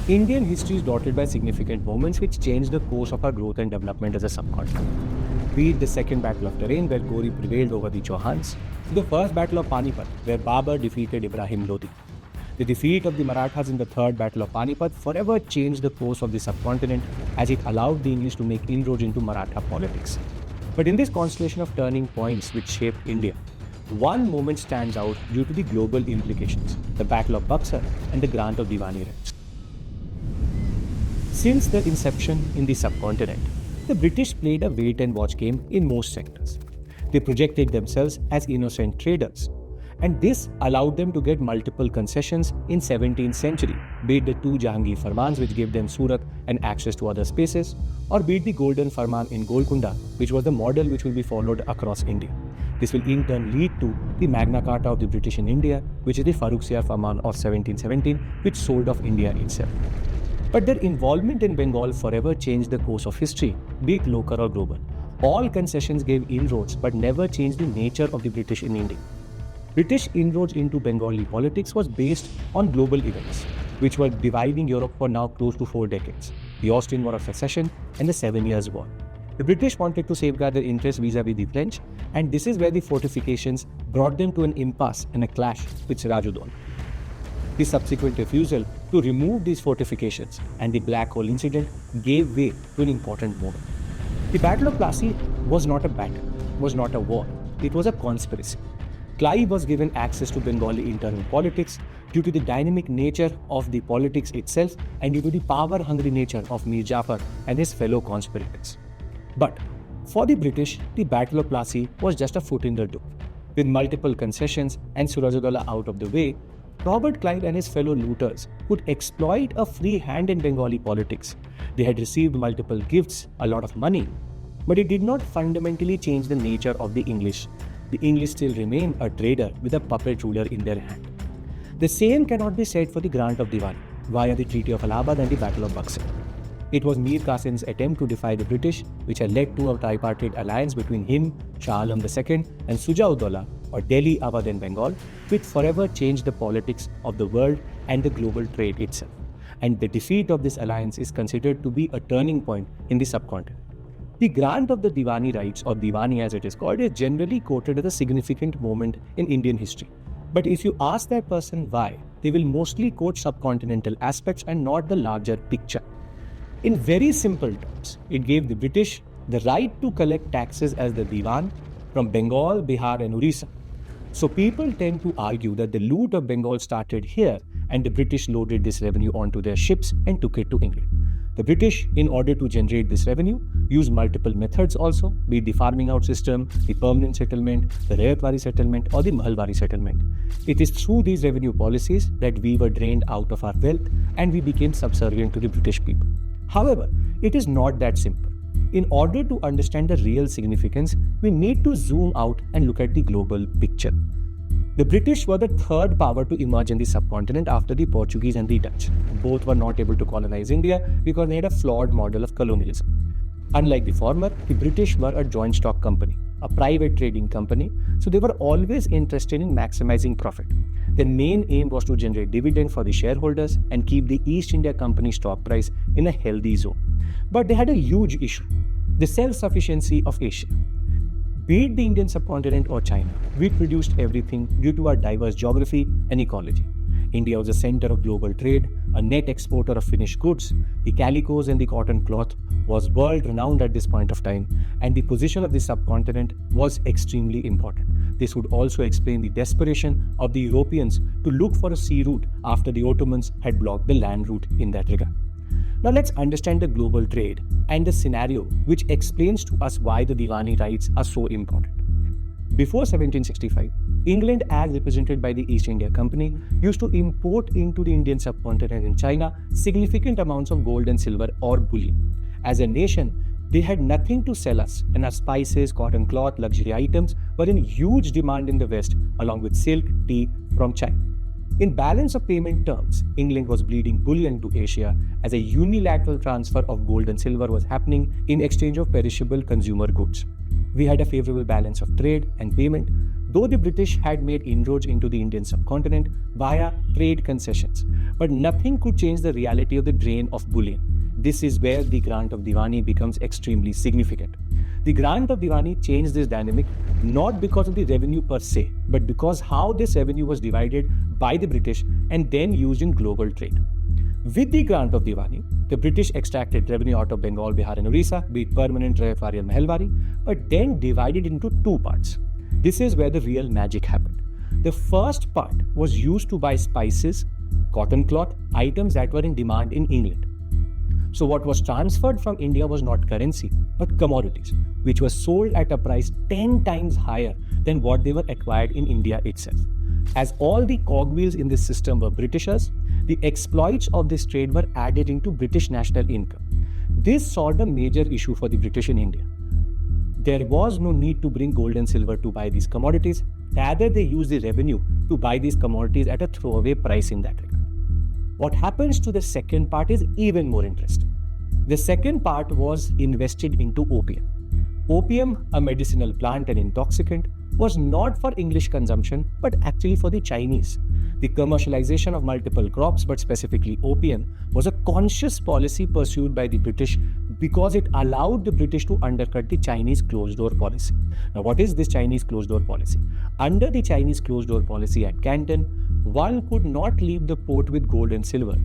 Indian history is dotted by significant moments which changed the course of our growth and development as a subcontinent. Be it the Second Battle of Tarain, where Gori prevailed over the Chauhans, to the First Battle of Panipat, where Babur defeated Ibrahim Lodi. The defeat of the Marathas in the Third Battle of Panipat forever changed the course of the subcontinent as it allowed the English to make inroads into Maratha politics. But in this constellation of turning points which shaped India, one moment stands out due to the global implications: the Battle of Buxar and the grant of Diwani rights. Since their inception in the subcontinent, the British played a wait-and-watch game in most sectors. They projected themselves as innocent traders, and this allowed them to get multiple concessions in 17th century, be it the two Jahangir Farmans which gave them Surat and access to other spaces, or be it the Golden Farman in Golconda, which was the model which will be followed across India. This will in turn lead to the Magna Carta of the British in India, which is the Farrukhsiyar Farman of 1717, which sold off India itself. But their involvement in Bengal forever changed the course of history, be it local or global. All concessions gave inroads but never changed the nature of the British in India. British inroads into Bengali politics was based on global events, which were dividing Europe for now close to 4 decades: the Austrian War of Succession and the 7 Years' War. The British wanted to safeguard their interests vis-à-vis the French, and this is where the fortifications brought them to an impasse and a clash with Sirajuddaulah. The subsequent refusal to remove these fortifications and the Black Hole incident gave way to an important moment. The Battle of Plassey was not a battle, was not a war, it was a conspiracy. Clive was given access to Bengali internal politics due to the dynamic nature of the politics itself and due to the power-hungry nature of Mir Jafar and his fellow conspirators. But for the British, the Battle of Plassey was just a foot in the door. With multiple concessions and Sirajuddaulah out of the way, Robert Clive and his fellow looters could exploit a free hand in Bengali politics. They had received multiple gifts, a lot of money, but it did not fundamentally change the nature of the English. The English still remained a trader with a puppet ruler in their hand. The same cannot be said for the grant of Diwani via the Treaty of Allahabad and the Battle of Buxar. It was Mir Qasim's attempt to defy the British which had led to a tripartite alliance between him, Shah Alam II and Sujah-ud-Daulah, or Delhi, Awadh and Bengal, which forever changed the politics of the world and the global trade itself. And the defeat of this alliance is considered to be a turning point in the subcontinent. The grant of the Diwani rights, or Diwani as it is called, is generally quoted as a significant moment in Indian history. But if you ask that person why, they will mostly quote subcontinental aspects and not the larger picture. In very simple terms, it gave the British the right to collect taxes as the Diwan from Bengal, Bihar and Orissa. So people tend to argue that the loot of Bengal started here and the British loaded this revenue onto their ships and took it to England. The British, in order to generate this revenue, used multiple methods also, be it the farming out system, the permanent settlement, the Rayatwari settlement or the Mahalwari settlement. It is through these revenue policies that we were drained out of our wealth and we became subservient to the British people. However, it is not that simple. In order to understand the real significance, we need to zoom out and look at the global picture. The British were the third power to emerge in the subcontinent after the Portuguese and the Dutch. Both were not able to colonize India because they had a flawed model of colonialism. Unlike the former, the British were a joint stock company, a private trading company, so they were always interested in maximizing profit. Their main aim was to generate dividend for the shareholders and keep the East India Company stock price in a healthy zone. But they had a huge issue: the self-sufficiency of Asia. Be it the Indian subcontinent or China, we produced everything due to our diverse geography and ecology. India was a center of global trade, a net exporter of finished goods. The calicos and the cotton cloth was world renowned at this point of time, and the position of the subcontinent was extremely important. This would also explain the desperation of the Europeans to look for a sea route after the Ottomans had blocked the land route in that regard. Now let's understand the global trade and the scenario which explains to us why the Diwani rights are so important. Before 1765, England, as represented by the East India Company, used to import into the Indian subcontinent and China significant amounts of gold and silver or bullion. As a nation, they had nothing to sell us, and our spices, cotton cloth, luxury items were in huge demand in the West, along with silk, tea from China. In balance of payment terms, England was bleeding bullion to Asia as a unilateral transfer of gold and silver was happening in exchange of perishable consumer goods. We had a favorable balance of trade and payment, though the British had made inroads into the Indian subcontinent via trade concessions. But nothing could change the reality of the drain of bullion. This is where the Grant of Diwani becomes extremely significant. The Grant of Diwani changed this dynamic not because of the revenue per se, but because how this revenue was divided by the British and then used in global trade. With the Grant of Diwani, the British extracted revenue out of Bengal, Bihar and Orissa, be it permanent, Rayafari and Mahalwari, but then divided into two parts. This is where the real magic happened. The first part was used to buy spices, cotton cloth, items that were in demand in England. So what was transferred from India was not currency, but commodities, which were sold at a price 10 times higher than what they were acquired in India itself. As all the cogwheels in this system were Britishers, the exploits of this trade were added into British national income. This solved a major issue for the British in India. There was no need to bring gold and silver to buy these commodities. Rather, they used the revenue to buy these commodities at a throwaway price in that regard. What happens to the second part is even more interesting. The second part was invested into opium. Opium, a medicinal plant and intoxicant, was not for English consumption but actually for the Chinese. The commercialization of multiple crops, but specifically opium, was a conscious policy pursued by the British because it allowed the British to undercut the Chinese closed-door policy. Now, what is this Chinese closed-door policy? Under the Chinese closed-door policy at Canton, one could not leave the port with gold and silver.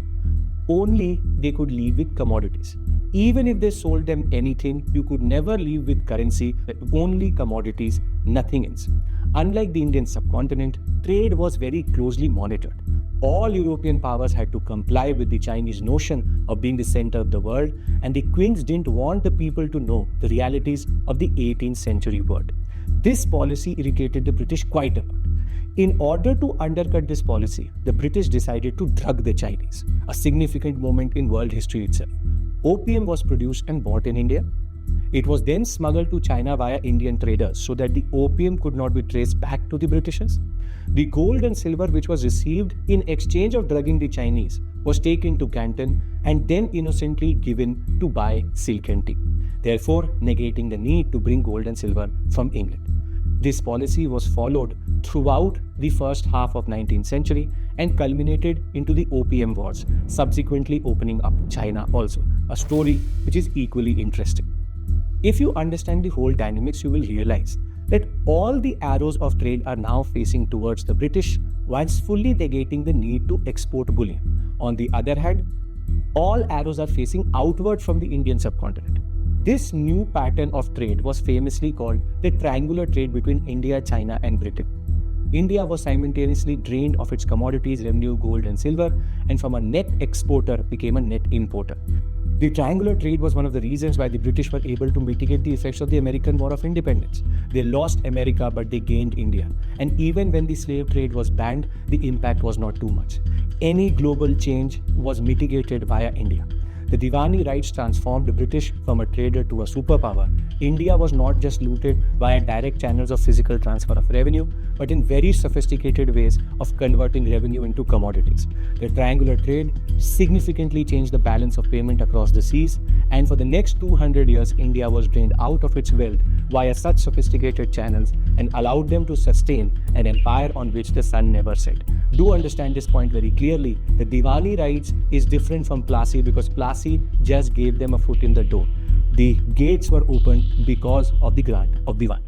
Only they could leave with commodities. Even if they sold them anything, you could never leave with currency, only commodities, nothing else. Unlike the Indian subcontinent, trade was very closely monitored. All European powers had to comply with the Chinese notion of being the center of the world, and the queens didn't want the people to know the realities of the 18th century world. This policy irritated the British quite a lot. In order to undercut this policy, the British decided to drug the Chinese, a significant moment in world history itself. Opium was produced and bought in India. It was then smuggled to China via Indian traders so that the opium could not be traced back to the Britishers. The gold and silver which was received in exchange of drugging the Chinese was taken to Canton and then innocently given to buy silk and tea, therefore negating the need to bring gold and silver from England. This policy was followed throughout the first half of 19th century and culminated into the Opium Wars, subsequently opening up China also, a story which is equally interesting. If you understand the whole dynamics, you will realize that all the arrows of trade are now facing towards the British whilst fully negating the need to export bullion. On the other hand, all arrows are facing outward from the Indian subcontinent. This new pattern of trade was famously called the triangular trade between India, China and Britain. India was simultaneously drained of its commodities, revenue, gold and silver, and from a net exporter became a net importer. The triangular trade was one of the reasons why the British were able to mitigate the effects of the American War of Independence. They lost America, but they gained India. And even when the slave trade was banned, the impact was not too much. Any global change was mitigated via India. The Diwani rights transformed the British from a trader to a superpower. India was not just looted via direct channels of physical transfer of revenue, but in very sophisticated ways of converting revenue into commodities. The triangular trade significantly changed the balance of payment across the seas, and for the next 200 years, India was drained out of its wealth via such sophisticated channels and allowed them to sustain an empire on which the sun never set. Do understand this point very clearly. The Diwali rights is different from Plassey because Plassey just gave them a foot in the door. The gates were opened because of the Grant of Diwani.